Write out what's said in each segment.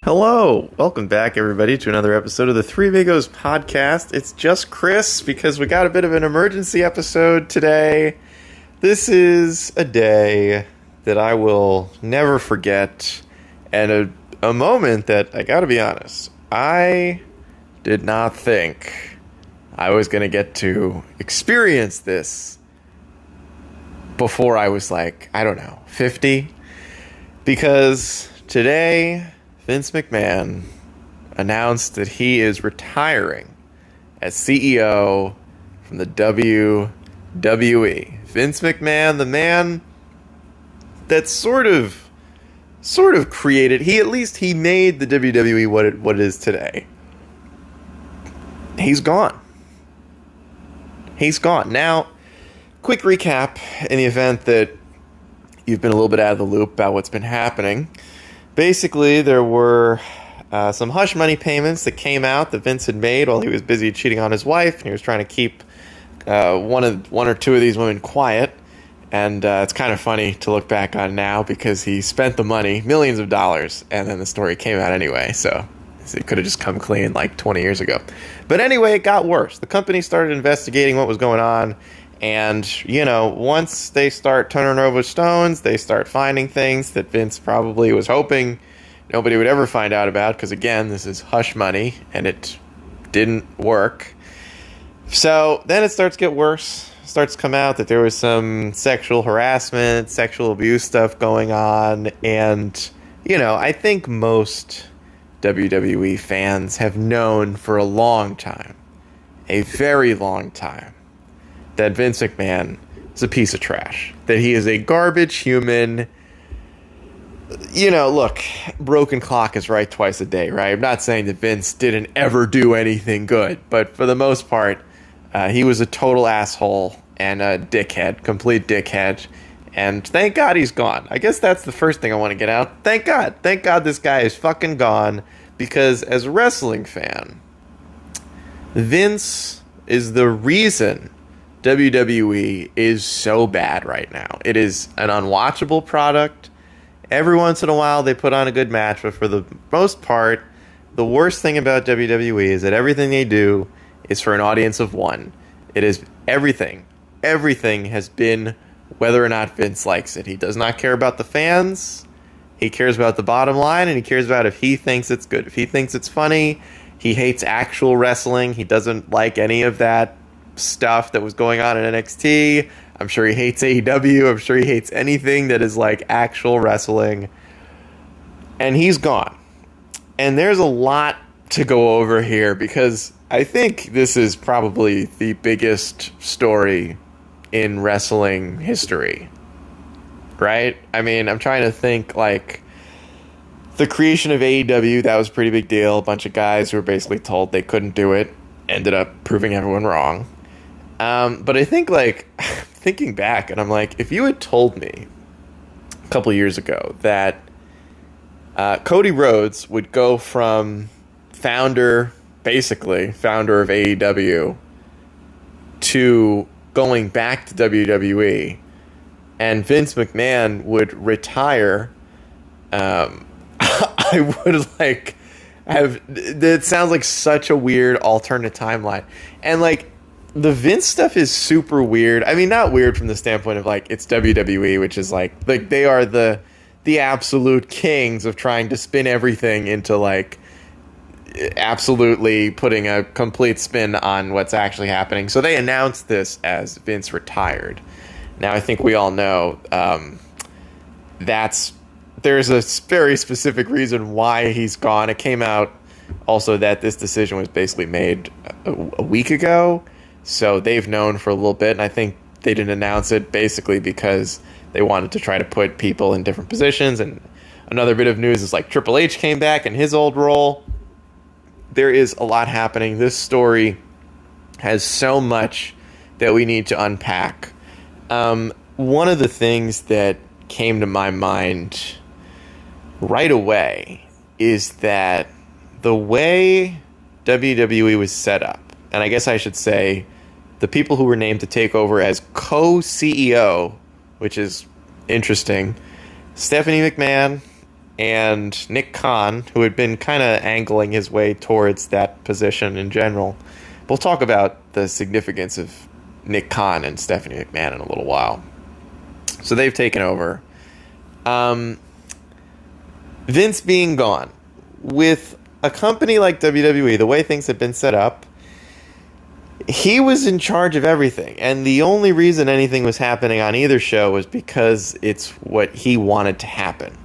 Hello, welcome back everybody to another episode of the Three Amigos podcast. It's just Chris because we got a bit of an emergency episode today. This is a day that I will never forget and a moment that I gotta be honest, I did not think I was gonna get to experience this before I was like, I don't know, 50, because today Vince McMahon announced that he is retiring as CEO from the WWE. Vince McMahon, the man that sort of created, he made the WWE what it is today. He's gone. He's gone. Now, quick recap in the event that you've been a little bit out of the loop about what's been happening. Basically, there were some hush money payments that came out that Vince had made while he was busy cheating on his wife, and he was trying to keep one or two of these women quiet. And it's kind of funny to look back on now because he spent the money, millions of dollars, and then the story came out anyway. So it could have just come clean like 20 years ago. But anyway, it got worse. The company started investigating what was going on. And, you know, once they start turning over stones, they start finding things that Vince probably was hoping nobody would ever find out about. Because, again, this is hush money, and it didn't work. So then it starts to get worse. It starts to come out that there was some sexual harassment, sexual abuse stuff going on. And, you know, I think most WWE fans have known for a long time, a very long time, that Vince McMahon is a piece of trash. That he is a garbage human. You know, look, broken clock is right twice a day, right? I'm not saying that Vince didn't ever do anything good, but for the most part, he was a total asshole and a dickhead, complete dickhead. And thank God he's gone. I guess that's the first thing I want to get out. Thank God. Thank God this guy is fucking gone, because as a wrestling fan, Vince is the reason WWE is so bad right now. It is an unwatchable product. Every once in a while they put on a good match, but for the most part, the worst thing about WWE is that everything they do is for an audience of one. It is everything. Everything has been whether or not Vince likes it. He does not care about the fans. He cares about the bottom line, and he cares about if he thinks it's good. If he thinks it's funny, he hates actual wrestling. He doesn't like any of that stuff that was going on in NXT. I'm sure he hates AEW. I'm sure he hates anything that is like actual wrestling. And he's gone. And there's a lot to go over here because I think this is probably the biggest story in wrestling history. Right? I mean, I'm trying to think, like, the creation of AEW, that was a pretty big deal. A bunch of guys who were basically told they couldn't do it ended up proving everyone wrong. But I think, like, thinking back, and I'm like, if you had told me a couple of years ago that Cody Rhodes would go from founder of AEW to going back to WWE, and Vince McMahon would retire, I would, like, have... It sounds like such a weird alternate timeline. And, like, the Vince stuff is super weird. I mean, not weird from the standpoint of, like, it's WWE, which is, like they are the absolute kings of trying to spin everything into, like, absolutely putting a complete spin on what's actually happening. So they announced this as Vince retired. Now, I think we all know there's a very specific reason why he's gone. It came out also that this decision was basically made a week ago. So they've known for a little bit, and I think they didn't announce it basically because they wanted to try to put people in different positions. And another bit of news is, like, Triple H came back in his old role. There is a lot happening. This story has so much that we need to unpack. One of the things that came to my mind right away is that the way WWE was set up, and I guess I should say the people who were named to take over as co-CEO, which is interesting, Stephanie McMahon, and Nick Khan, who had been kind of angling his way towards that position in general. We'll talk about the significance of Nick Khan and Stephanie McMahon in a little while. So they've taken over. Vince being gone. With a company like WWE, the way things have been set up, he was in charge of everything. And the only reason anything was happening on either show was because it's what he wanted to happen.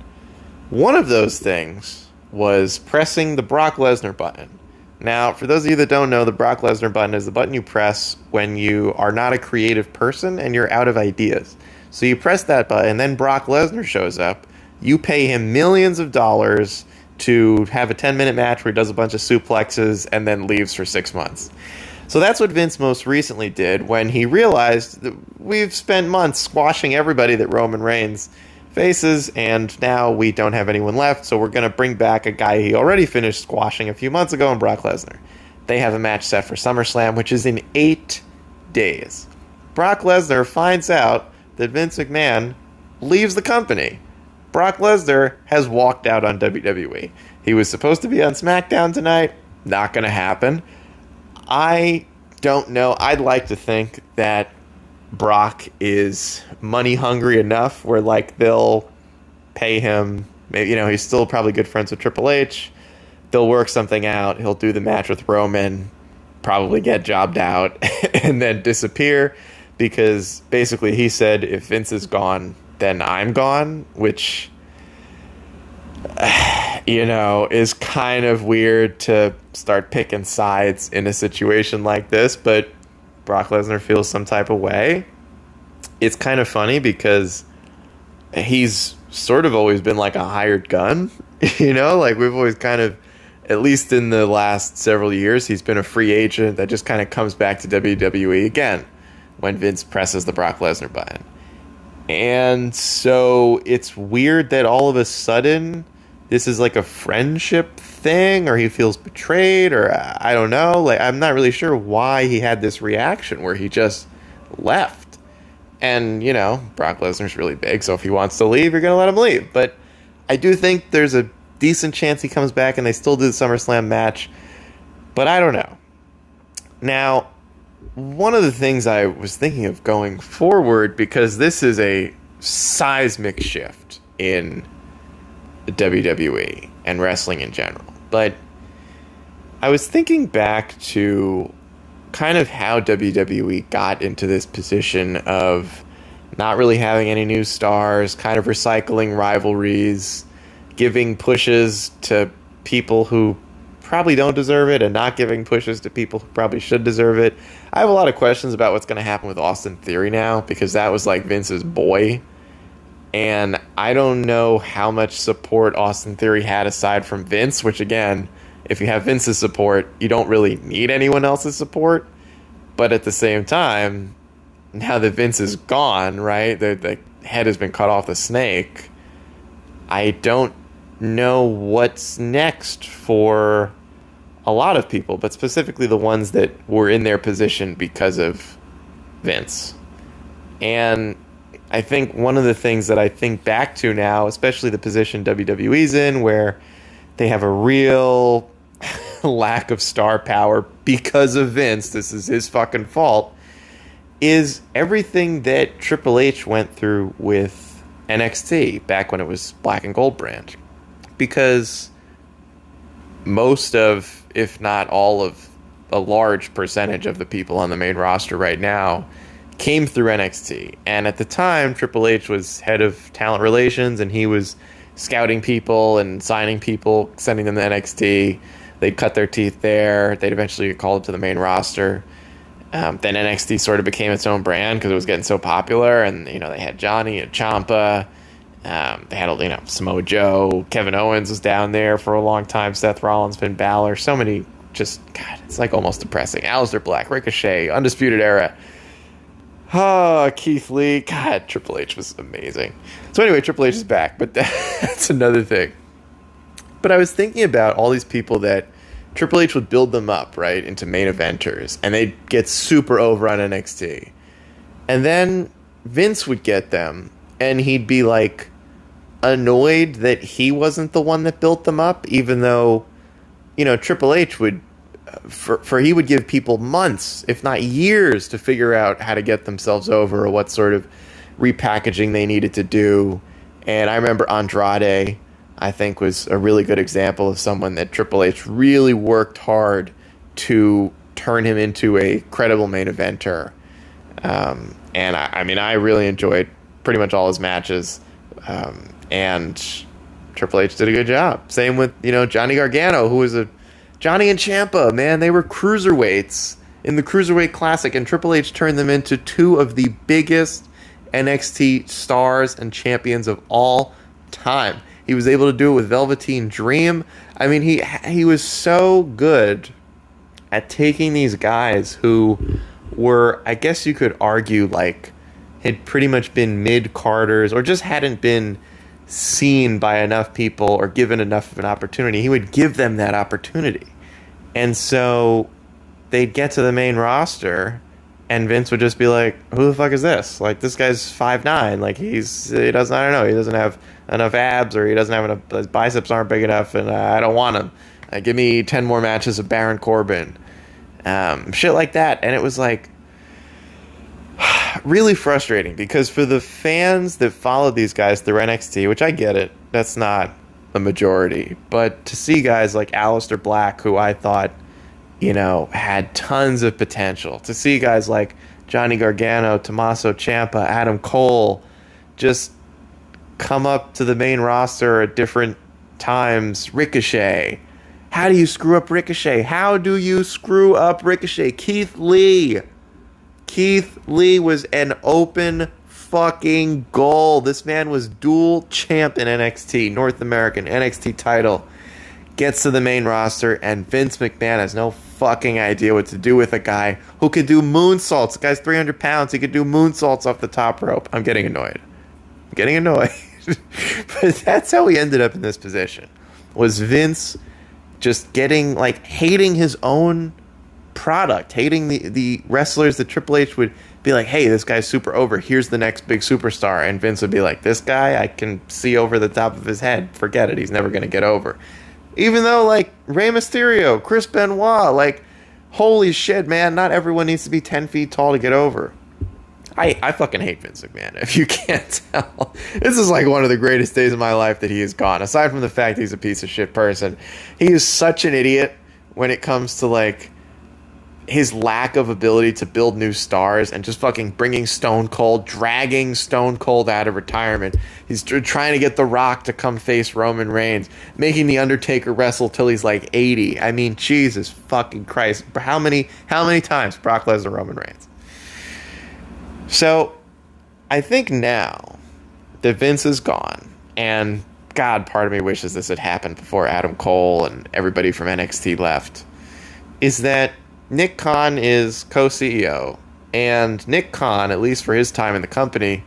One of those things was pressing the Brock Lesnar button. Now, for those of you that don't know, the Brock Lesnar button is the button you press when you are not a creative person and you're out of ideas. So you press that button, and then Brock Lesnar shows up. You pay him millions of dollars to have a 10-minute match where he does a bunch of suplexes and then leaves for 6 months. So that's what Vince most recently did when he realized that we've spent months squashing everybody that Roman Reigns faces, and now we don't have anyone left, so we're going to bring back a guy he already finished squashing a few months ago in Brock Lesnar. They have a match set for SummerSlam, which is in 8 days. Brock Lesnar finds out that Vince McMahon leaves the company. Brock Lesnar has walked out on WWE. He was supposed to be on SmackDown tonight. Not going to happen. I don't know. I'd like to think that Brock is money hungry enough where, like, they'll pay him. Maybe, he's still probably good friends with Triple H. They'll work something out. He'll do the match with Roman, probably get jobbed out, and then disappear. Because basically he said, if Vince is gone, then I'm gone, which, is kind of weird to start picking sides in a situation like this, but Brock Lesnar feels some type of way. It's kind of funny because he's sort of always been like a hired gun, like we've always kind of, at least in the last several years, he's been a free agent that just kind of comes back to WWE again when Vince presses the Brock Lesnar button. And so it's weird that all of a sudden this is like a friendship thing, or he feels betrayed, or I don't know. Like, I'm not really sure why he had this reaction where he just left. And, Brock Lesnar's really big, so if he wants to leave, you're going to let him leave. But I do think there's a decent chance he comes back and they still do the SummerSlam match. But I don't know. Now, one of the things I was thinking of going forward, because this is a seismic shift in WWE and wrestling in general, but I was thinking back to kind of how WWE got into this position of not really having any new stars, kind of recycling rivalries, giving pushes to people who probably don't deserve it and not giving pushes to people who probably should deserve it. I have a lot of questions about what's going to happen with Austin Theory now, because that was like Vince's boy. And I don't know how much support Austin Theory had aside from Vince, which again, if you have Vince's support, you don't really need anyone else's support. But at the same time, now that Vince is gone, right, the head has been cut off the snake, I don't know what's next for a lot of people, but specifically the ones that were in their position because of Vince. And I think one of the things that I think back to now, especially the position WWE's in, where they have a real lack of star power because of Vince, this is his fucking fault, is everything that Triple H went through with NXT back when it was Black and Gold brand. Because most of, if not all of, a large percentage of the people on the main roster right now came through NXT. And at the time, Triple H was head of talent relations, and he was scouting people and signing people, sending them to NXT. They'd cut their teeth there. They'd eventually get called up to the main roster. Then NXT sort of became its own brand because it was getting so popular. And, they had Johnny and Ciampa. They had, Samoa Joe. Kevin Owens was down there for a long time. Seth Rollins, Finn Balor. So many, God, it's like almost depressing. Aleister Black, Ricochet, Undisputed Era. Oh, Keith Lee. God, Triple H was amazing. So anyway, Triple H is back, but that's another thing. But I was thinking about all these people that Triple H would build them up, right, into main eventers, and they'd get super over on NXT. And then Vince would get them, and he'd be like, annoyed that he wasn't the one that built them up, even though, Triple H would, for he would give people months, if not years, to figure out how to get themselves over or what sort of repackaging they needed to do. And I remember Andrade, I think, was a really good example of someone that Triple H really worked hard to turn him into a credible main eventer. And I really enjoyed pretty much all his matches. And Triple H did a good job. Same with, Johnny Gargano, who was Johnny and Ciampa, man, they were cruiserweights in the Cruiserweight Classic, and Triple H turned them into two of the biggest NXT stars and champions of all time. He was able to do it with Velveteen Dream. I mean, he was so good at taking these guys who were, I guess you could argue, like, had pretty much been mid-carders or just hadn't been seen by enough people or given enough of an opportunity. He would give them that opportunity. And so they'd get to the main roster and Vince would just be like, who the fuck is this? Like, this guy's 5'9". Like, he doesn't have enough abs, or he doesn't have enough, his biceps aren't big enough, and I don't want him. Give me 10 more matches of Baron Corbin. Shit like that. And it was like really frustrating, because for the fans that followed these guys through NXT, which I get it, that's not the majority, but to see guys like Aleister Black, who I thought, had tons of potential, to see guys like Johnny Gargano, Tommaso Ciampa, Adam Cole just come up to the main roster at different times. Ricochet. How do you screw up Ricochet? Keith Lee. Keith Lee was an open fucking goal. This man was dual champ in NXT, North American NXT title. Gets to the main roster, and Vince McMahon has no fucking idea what to do with a guy who could do moonsaults. The guy's 300 pounds. He could do moonsaults off the top rope. I'm getting annoyed. But that's how he ended up in this position. Was Vince just hating his own product, hating the wrestlers that Triple H would be like, hey, this guy's super over. Here's the next big superstar. And Vince would be like, this guy, I can see over the top of his head. Forget it. He's never going to get over. Even though, like, Rey Mysterio, Chris Benoit, like, holy shit, man, not everyone needs to be 10 feet tall to get over. I fucking hate Vince McMahon, if you can't tell. This is like one of the greatest days of my life that he is gone. Aside from the fact he's a piece of shit person, he is such an idiot when it comes to, like, his lack of ability to build new stars and just fucking dragging Stone Cold out of retirement. He's trying to get The Rock to come face Roman Reigns, making The Undertaker wrestle till he's like 80. I mean, Jesus fucking Christ. How many times Brock Lesnar, Roman Reigns? So, I think now that Vince is gone, and God, part of me wishes this had happened before Adam Cole and everybody from NXT left, is that Nick Khan is co-CEO, and Nick Khan, at least for his time in the company,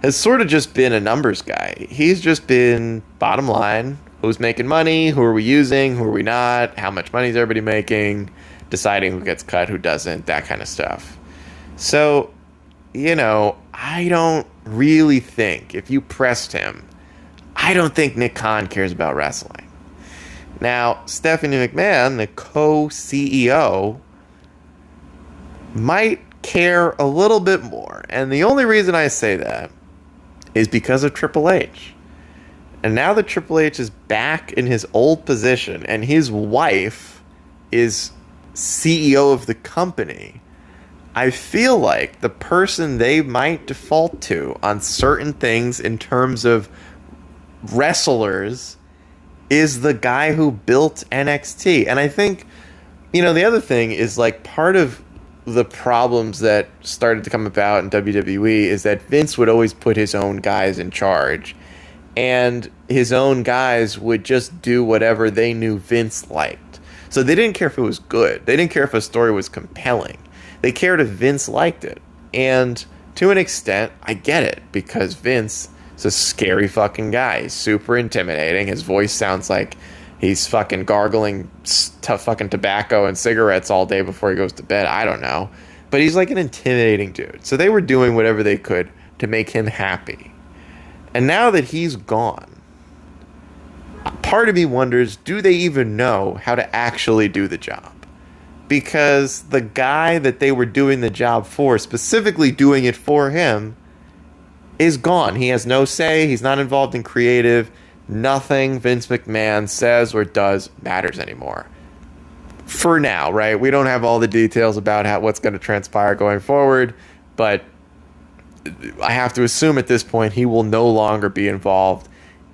has sort of just been a numbers guy. He's just been bottom line, who's making money, who are we using, who are we not, how much money is everybody making, deciding who gets cut, who doesn't, that kind of stuff. So, I don't really think, if you pressed him, I don't think Nick Khan cares about wrestling. Now, Stephanie McMahon, the co-CEO, might care a little bit more. And the only reason I say that is because of Triple H. And now that Triple H is back in his old position and his wife is CEO of the company, I feel like the person they might default to on certain things in terms of wrestlers is the guy who built NXT. And I think, the other thing is, like, part of the problems that started to come about in WWE is that Vince would always put his own guys in charge, and his own guys would just do whatever they knew Vince liked. So they didn't care if it was good. They didn't care if a story was compelling. They cared if Vince liked it. And to an extent, I get it, because Vince is a scary fucking guy. He's super intimidating. His voice sounds like he's fucking gargling fucking tobacco and cigarettes all day before he goes to bed. I don't know. But he's like an intimidating dude. So they were doing whatever they could to make him happy. And now that he's gone, Part of me wonders, do they even know how to actually do the job? Because the guy that they were doing the job for, specifically doing it for him, is gone. He has no say. He's not involved in creative. Nothing Vince McMahon says or does matters anymore. For now, right? We don't have all the details about what's going to transpire going forward, but I have to assume at this point he will no longer be involved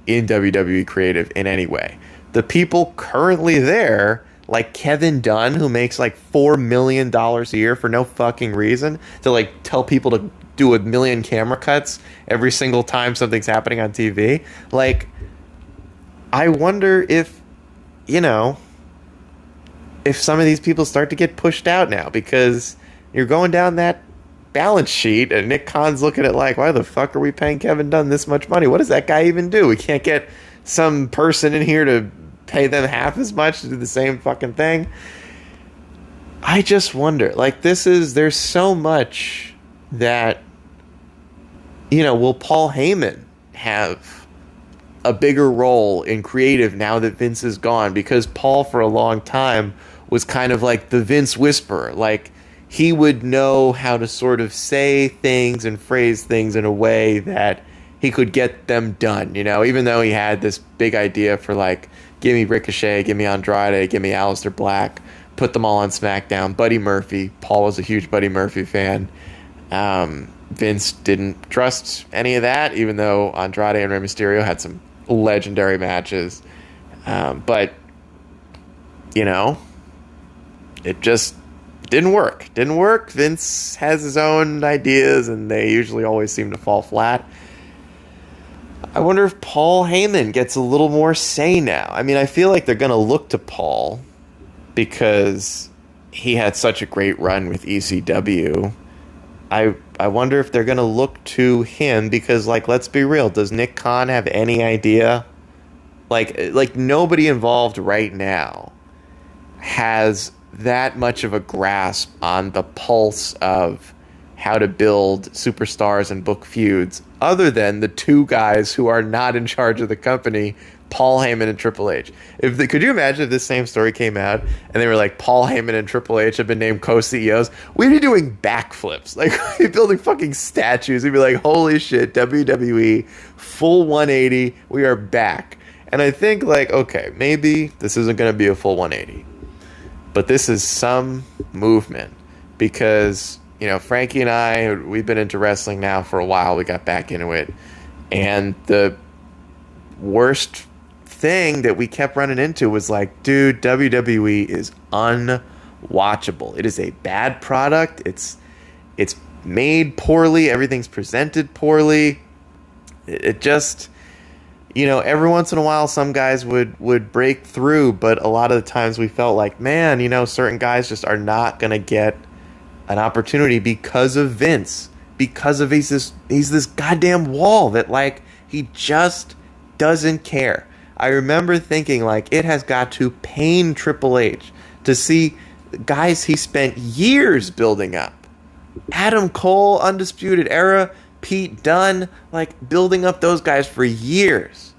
in WWE creative in any way. The people currently there, like Kevin Dunn, who makes like $4 million a year for no fucking reason, to like tell people to do a million camera cuts every single time something's happening on TV. Like, I wonder if, you know, if some of these people start to get pushed out now, because you're going down that balance sheet and Nick Khan's looking at like, why the fuck are we paying Kevin Dunn this much money? What does that guy even do? We can't get some person in here to pay them half as much to do the same fucking thing. I just wonder, like, there's so much that, you know, will Paul Heyman have a bigger role in creative now that Vince is gone? Because Paul for a long time was kind of like the Vince whisperer. Like, he would know how to sort of say things and phrase things in a way that he could get them done, you know, even though he had this big idea for like, give me Ricochet, give me Andrade, give me Aleister Black, put them all on SmackDown. Buddy Murphy. Paul was a huge Buddy Murphy fan. Vince didn't trust any of that, even though Andrade and Rey Mysterio had some legendary matches. But, you know, it just didn't work. Vince has his own ideas, and they usually always seem to fall flat. I wonder if Paul Heyman gets a little more say now. I mean, I feel like they're going to look to Paul because he had such a great run with ECW. I wonder if they're going to look to him because, like, let's be real. Does Nick Khan have any idea? Like nobody involved right now has that much of a grasp on the pulse of how to build superstars and book feuds other than the two guys who are not in charge of the company, Paul Heyman and Triple H. Could you imagine if this same story came out and they were like, Paul Heyman and Triple H have been named co-CEOs? We'd be doing backflips. Like, we'd be building fucking statues. We'd be like, holy shit, WWE, full 180, we are back. And I think, like, okay, maybe this isn't going to be a full 180. But this is some movement because, you know, Frankie and I, we've been into wrestling now for a while. We got back into it. And the worst thing that we kept running into was like, dude, WWE is unwatchable. It is a bad product. It's made poorly. Everything's presented poorly. It just, you know, every once in a while some guys would break through, but a lot of the times we felt like, man, you know, certain guys just are not going to get an opportunity because of Vince, because of he's this goddamn wall that, like, he just doesn't care. I remember thinking, like, it has got to pain Triple H to see guys he spent years building up. Adam Cole, Undisputed Era, Pete Dunne, like, building up those guys for years.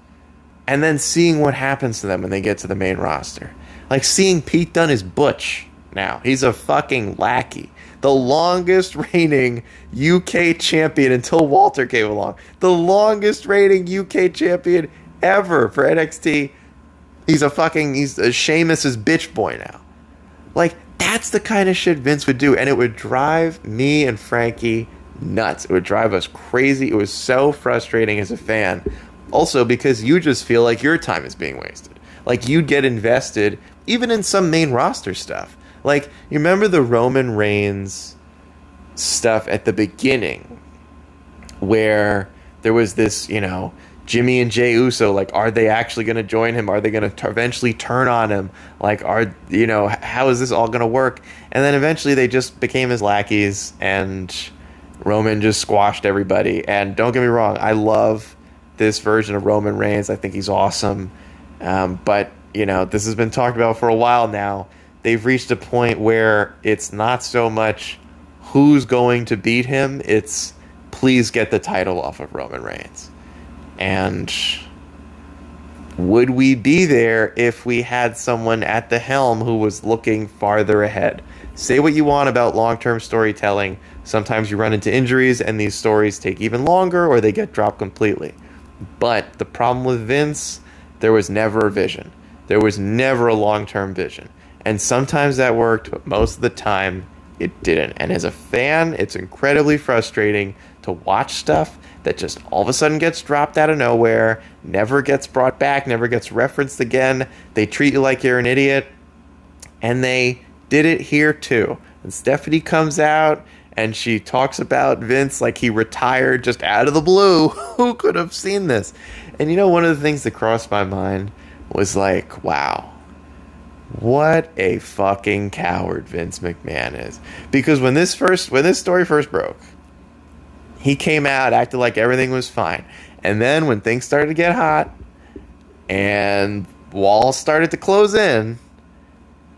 And then seeing what happens to them when they get to the main roster. Like, seeing Pete Dunne is Butch now. He's a fucking lackey. The longest reigning UK champion until Walter came along. The longest reigning UK champion ever for NXT. He's a Sheamus's bitch boy now. Like, that's the kind of shit Vince would do. And it would drive me and Frankie nuts. It would drive us crazy. It was so frustrating as a fan. Also because you just feel like your time is being wasted. Like, you'd get invested even in some main roster stuff. Like, you remember the Roman Reigns stuff at the beginning where there was this, you know, Jimmy and Jey Uso, like, are they actually going to join him? Are they going to eventually turn on him? Like, you know, how is this all going to work? And then eventually they just became his lackeys and Roman just squashed everybody. And don't get me wrong, I love this version of Roman Reigns. I think he's awesome. But, you know, this has been talked about for a while now. They've reached a point where it's not so much who's going to beat him, it's please get the title off of Roman Reigns. And Would we be there if we had someone at the helm who was looking farther ahead? Say what you want about long-term storytelling. Sometimes you run into injuries and these stories take even longer or they get dropped completely. But the problem with Vince, there was never a vision. There was never a long-term vision. And sometimes that worked, but most of the time it didn't. And as a fan, it's incredibly frustrating to watch stuff that just all of a sudden gets dropped out of nowhere, never gets brought back, never gets referenced again. They treat you like you're an idiot. And they did it here too. And Stephanie comes out and she talks about Vince like he retired just out of the blue. Who could have seen this? And you know, one of the things that crossed my mind was like, wow, what a fucking coward Vince McMahon is. Because when this story first broke, he came out, acted like everything was fine. And then when things started to get hot and walls started to close in,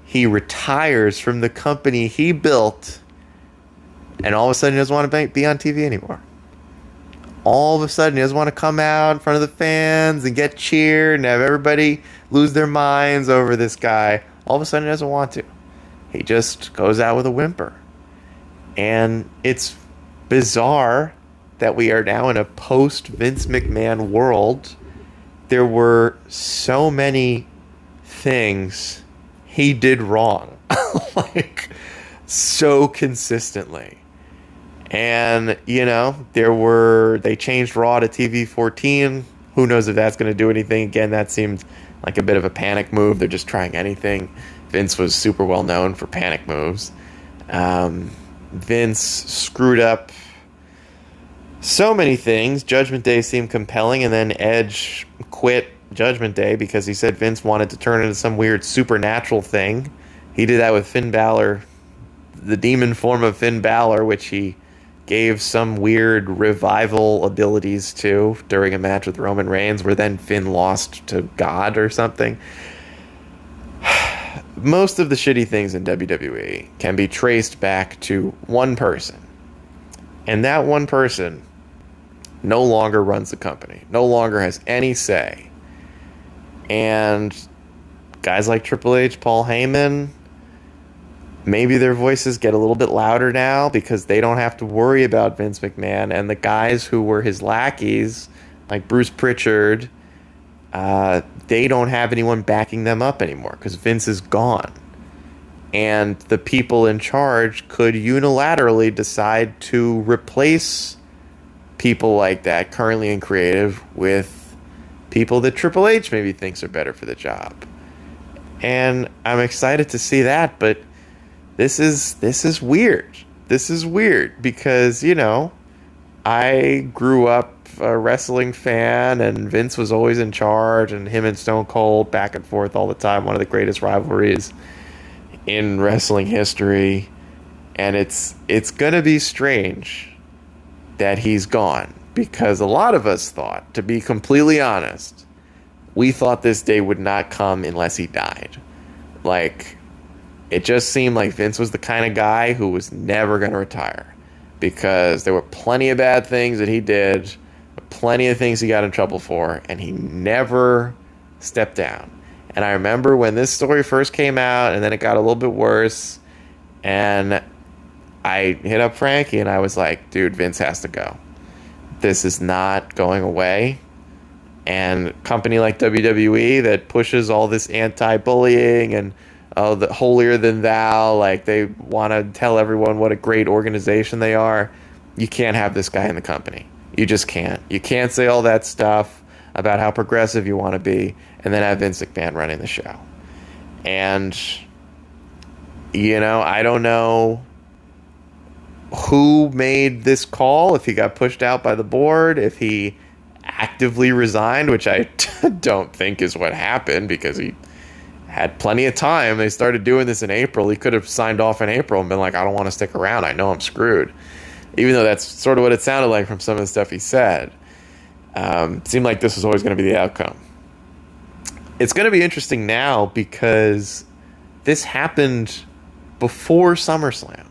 he retires from the company he built, and all of a sudden he doesn't want to be on TV anymore. All of a sudden he doesn't want to come out in front of the fans and get cheered and have everybody lose their minds over this guy. All of a sudden he doesn't want to. He just goes out with a whimper. And it's bizarre that we are now in a post-Vince McMahon world. There were so many things he did wrong. Like, so consistently. And, you know, they changed Raw to TV 14. Who knows if that's going to do anything. Again, that seemed like a bit of a panic move. They're just trying anything. Vince was super well known for panic moves. Vince screwed up so many things. Judgment Day seemed compelling, and then Edge quit Judgment Day because he said Vince wanted to turn into some weird supernatural thing. He did that with Finn Balor, the demon form of Finn Balor, which he gave some weird revival abilities to during a match with Roman Reigns, where then Finn lost to God or something. Most of the shitty things in WWE can be traced back to one person. And that one person no longer runs the company, no longer has any say. And guys like Triple H, Paul Heyman, maybe their voices get a little bit louder now because they don't have to worry about Vince McMahon. And the guys who were his lackeys, like Bruce Pritchard, they don't have anyone backing them up anymore because Vince is gone. And the people in charge could unilaterally decide to replace people like that currently in creative with people that Triple H maybe thinks are better for the job. And I'm excited to see that, but this is weird. This is weird because, you know, I grew up a wrestling fan and Vince was always in charge, and him and Stone Cold back and forth all the time, one of the greatest rivalries in wrestling history. And it's gonna be strange that he's gone, because a lot of us thought, to be completely honest, we thought this day would not come unless he died. Like, it just seemed like Vince was the kind of guy who was never going to retire, because there were plenty of bad things that he did, plenty of things he got in trouble for, and he never stepped down. And I remember when this story first came out, and then it got a little bit worse, and I hit up Frankie, and I was like, dude, Vince has to go. This is not going away. And a company like WWE that pushes all this anti-bullying and the holier than thou, like they want to tell everyone what a great organization they are, you can't have this guy in the company. You just can't. You can't say all that stuff about how progressive you want to be and then have Vince McMahon running the show. And, you know, I don't know who made this call, if he got pushed out by the board, if he actively resigned, which I don't think is what happened, because he had plenty of time. They started doing this in April. He could have signed off in April and been like, I don't want to stick around. I know I'm screwed. Even though that's sort of what it sounded like from some of the stuff he said. It seemed like this was always going to be the outcome. It's going to be interesting now because this happened before SummerSlam.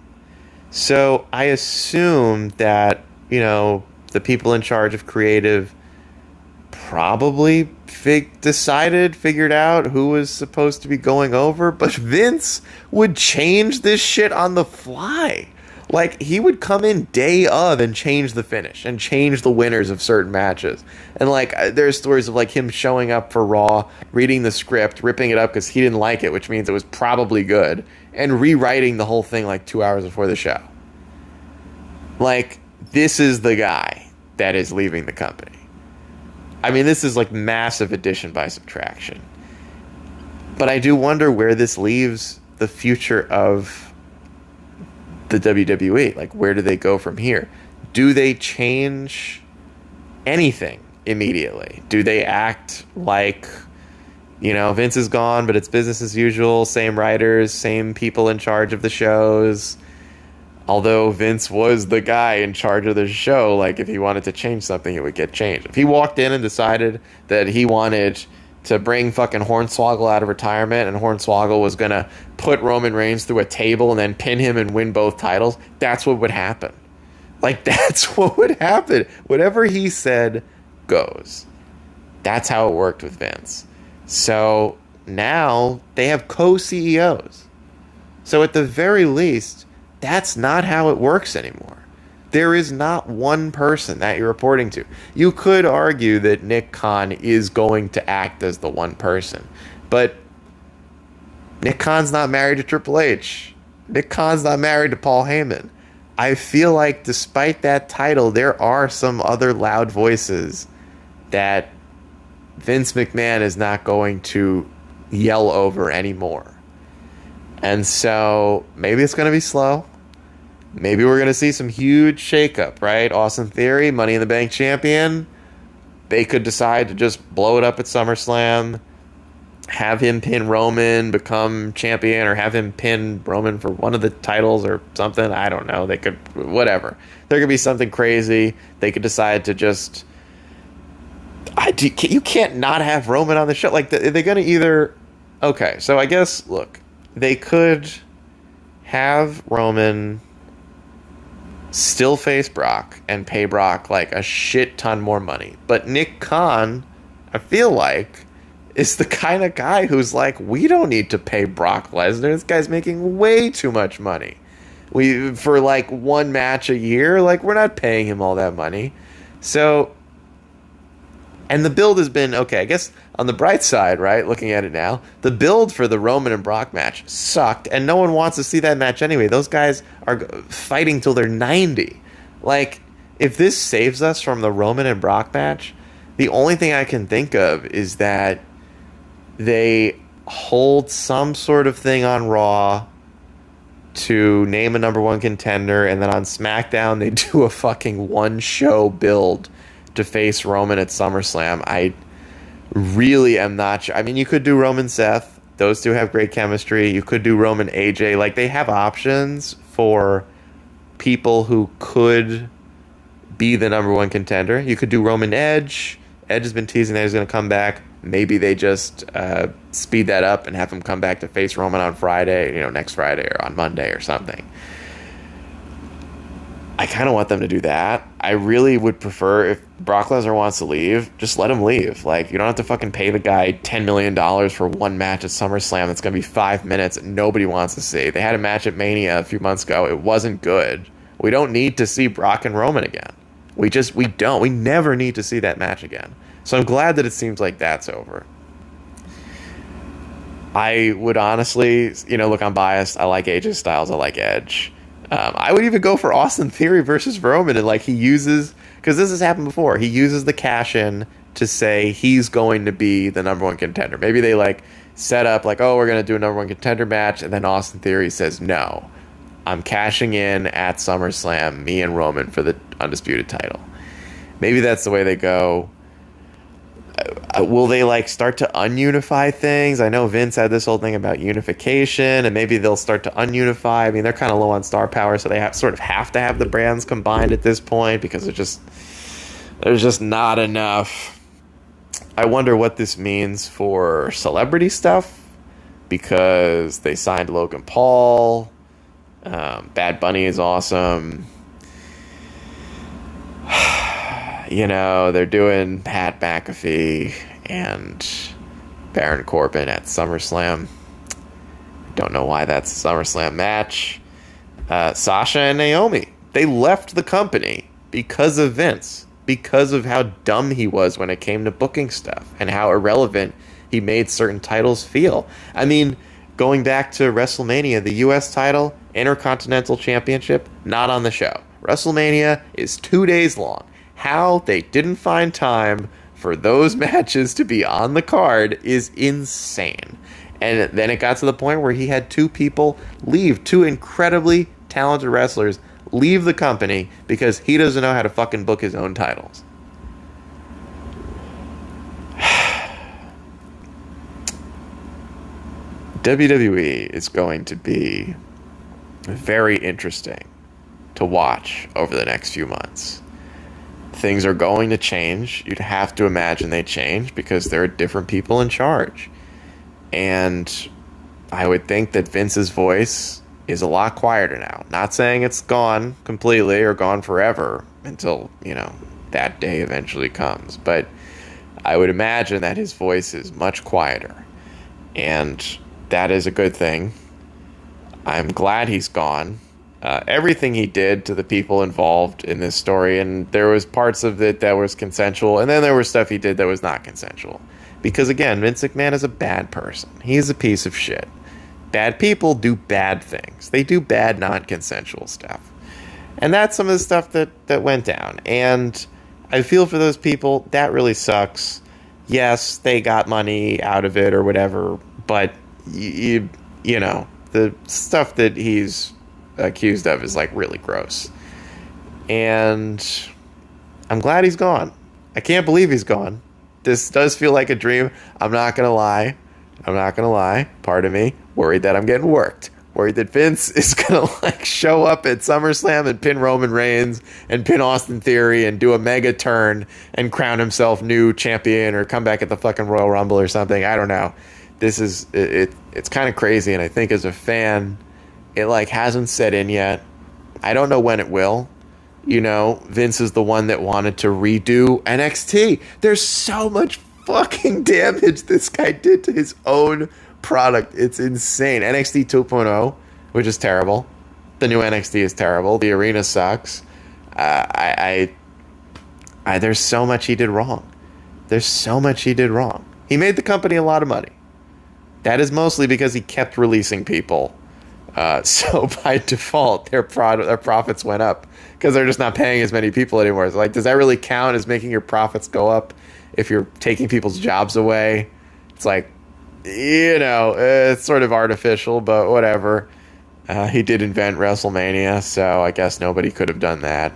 So I assume that, you know, the people in charge of creative probably figured out who was supposed to be going over, but Vince would change this shit on the fly. Like, he would come in day of and change the finish and change the winners of certain matches. And, like, there's stories of, like, him showing up for Raw, reading the script, ripping it up because he didn't like it, which means it was probably good, and rewriting the whole thing, like, 2 hours before the show. Like, this is the guy that is leaving the company. I mean, this is, like, massive addition by subtraction. But I do wonder where this leaves the future of the WWE. Like, where do they go from here? Do they change anything immediately? Do they act like, you know, Vince is gone, but it's business as usual, same writers, same people in charge of the shows? Although Vince was the guy in charge of the show, like, if he wanted to change something, it would get changed. If he walked in and decided that he wanted to bring fucking Hornswoggle out of retirement, and Hornswoggle was going to put Roman Reigns through a table and then pin him and win both titles, that's what would happen. Like, that's what would happen. Whatever he said goes. That's how it worked with Vince. So now they have co-CEOs. So at the very least, that's not how it works anymore. There is not one person that you're reporting to. You could argue that Nick Khan is going to act as the one person, but Nick Khan's not married to Triple H. Nick Khan's not married to Paul Heyman. I feel like despite that title, there are some other loud voices that Vince McMahon is not going to yell over anymore. And so maybe it's going to be slow. Maybe we're going to see some huge shakeup, right? Austin Theory, Money in the Bank champion. They could decide to just blow it up at SummerSlam, have him pin Roman, become champion, or have him pin Roman for one of the titles or something. I don't know. They could, whatever. There could be something crazy. They could decide to just... you can't not have Roman on the show. Like, they're going to either... Okay, so I guess, look, they could have Roman still face Brock and pay Brock like a shit ton more money. But Nick Khan, I feel like, is the kind of guy who's like, we don't need to pay Brock Lesnar. This guy's making way too much money. For like one match a year, like, we're not paying him all that money. So, and the build has been, okay, I guess on the bright side, right, looking at it now, the build for the Roman and Brock match sucked, and no one wants to see that match anyway. Those guys are fighting till they're 90. Like, if this saves us from the Roman and Brock match, the only thing I can think of is that they hold some sort of thing on Raw to name a number one contender, and then on SmackDown they do a fucking one-show build to face Roman at SummerSlam. I really am not sure. I mean, you could do Roman Seth. Those two have great chemistry. You could do Roman AJ. Like, they have options for people who could be the number one contender. You could do Roman Edge. Edge has been teasing that he's going to come back. Maybe they just speed that up and have him come back to face Roman on Friday, next Friday or on Monday or something. I kind of want them to do that. I really would prefer, if Brock Lesnar wants to leave, just let him leave. Like, you don't have to fucking pay the guy $10 million for one match at SummerSlam that's going to be 5 minutes and nobody wants to see. They had a match at Mania a few months ago. It wasn't good. We don't need to see Brock and Roman again. We don't. We never need to see that match again. So I'm glad that it seems like that's over. I would honestly, look, I'm biased. I like AJ Styles. I like Edge. I would even go for Austin Theory versus Roman, and he uses, because this has happened before, he uses the cash in to say he's going to be the number one contender. Maybe they set up we're going to do a number one contender match, and then Austin Theory says, no, I'm cashing in at SummerSlam, me and Roman, for the undisputed title. Maybe that's the way they go. Will they start to ununify things? I know Vince had this whole thing about unification, and maybe they'll start to ununify. I mean, they're kind of low on star power, so they have to have the brands combined at this point because there's just not enough. I wonder what this means for celebrity stuff, because they signed Logan Paul. Bad Bunny is awesome. they're doing Pat McAfee and Baron Corbin at SummerSlam. Don't know why that's a SummerSlam match. Sasha and Naomi, they left the company because of Vince, because of how dumb he was when it came to booking stuff and how irrelevant he made certain titles feel. I mean, going back to WrestleMania, the U.S. title, Intercontinental Championship, not on the show. WrestleMania is 2 days long. How they didn't find time for those matches to be on the card is insane. And then it got to the point where he had two people leave, two incredibly talented wrestlers leave the company because he doesn't know how to fucking book his own titles. WWE is going to be very interesting to watch over the next few months. Things are going to change. You'd have to imagine they change because there are different people in charge. And I would think that Vince's voice is a lot quieter now. Not saying it's gone completely or gone forever until, that day eventually comes. But I would imagine that his voice is much quieter. And that is a good thing. I'm glad he's gone. Everything he did to the people involved in this story, and there was parts of it that was consensual, and then there was stuff he did that was not consensual. Because again, Vince McMahon is a bad person. He's a piece of shit. Bad people do bad things. They do bad, non-consensual stuff. And that's some of the stuff that went down. And I feel for those people. That really sucks. Yes, they got money out of it or whatever, but the stuff that he's accused of is like really gross. And I'm glad he's gone. I can't believe he's gone. This does feel like a dream. I'm not gonna lie. Part of me worried that I'm getting worked. Worried that Vince is gonna show up at SummerSlam and pin Roman Reigns and pin Austin Theory and do a mega turn and crown himself new champion or come back at the fucking Royal Rumble or something. I don't know. This is it's kind of crazy, and I think as a fan, it hasn't set in yet. I don't know when it will. Vince is the one that wanted to redo NXT. There's so much fucking damage this guy did to his own product. It's insane. NXT 2.0, which is terrible. The new NXT is terrible. The arena sucks. There's so much he did wrong. He made the company a lot of money. That is mostly because he kept releasing people. So by default, their profits went up because they're just not paying as many people anymore. So does that really count as making your profits go up if you're taking people's jobs away? It's it's sort of artificial, but whatever. He did invent WrestleMania, so I guess nobody could have done that,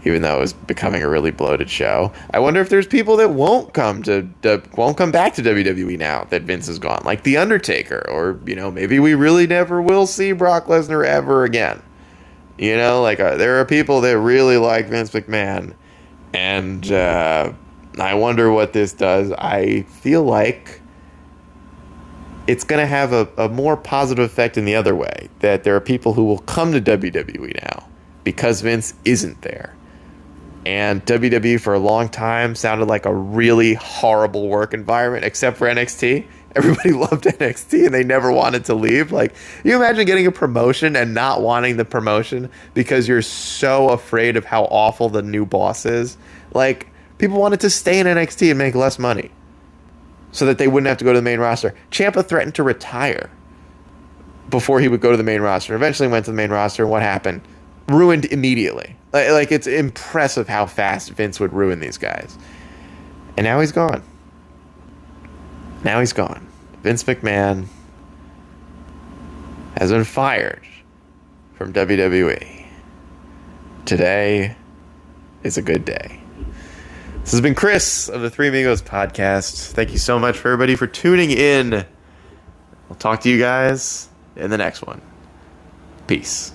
even though it was becoming a really bloated show. I wonder if there's people that won't come back to WWE now that Vince is gone, like The Undertaker, or maybe we really never will see Brock Lesnar ever again. There are people that really like Vince McMahon, and I wonder what this does. I feel like it's going to have a more positive effect in the other way, that there are people who will come to WWE now because Vince isn't there. And WWE for a long time sounded like a really horrible work environment, except for NXT. Everybody loved NXT and they never wanted to leave. You imagine getting a promotion and not wanting the promotion because you're so afraid of how awful the new boss is. People wanted to stay in NXT and make less money so that they wouldn't have to go to the main roster. Ciampa threatened to retire before he would go to the main roster. Eventually went to the main roster, and what happened? Ruined immediately. It's impressive how fast Vince would ruin these guys. And now he's gone. Vince McMahon has been fired from WWE. Today is a good day. This has been Chris of the Three Amigos podcast. Thank you so much for everybody for tuning in. I'll talk to you guys in the next one. Peace.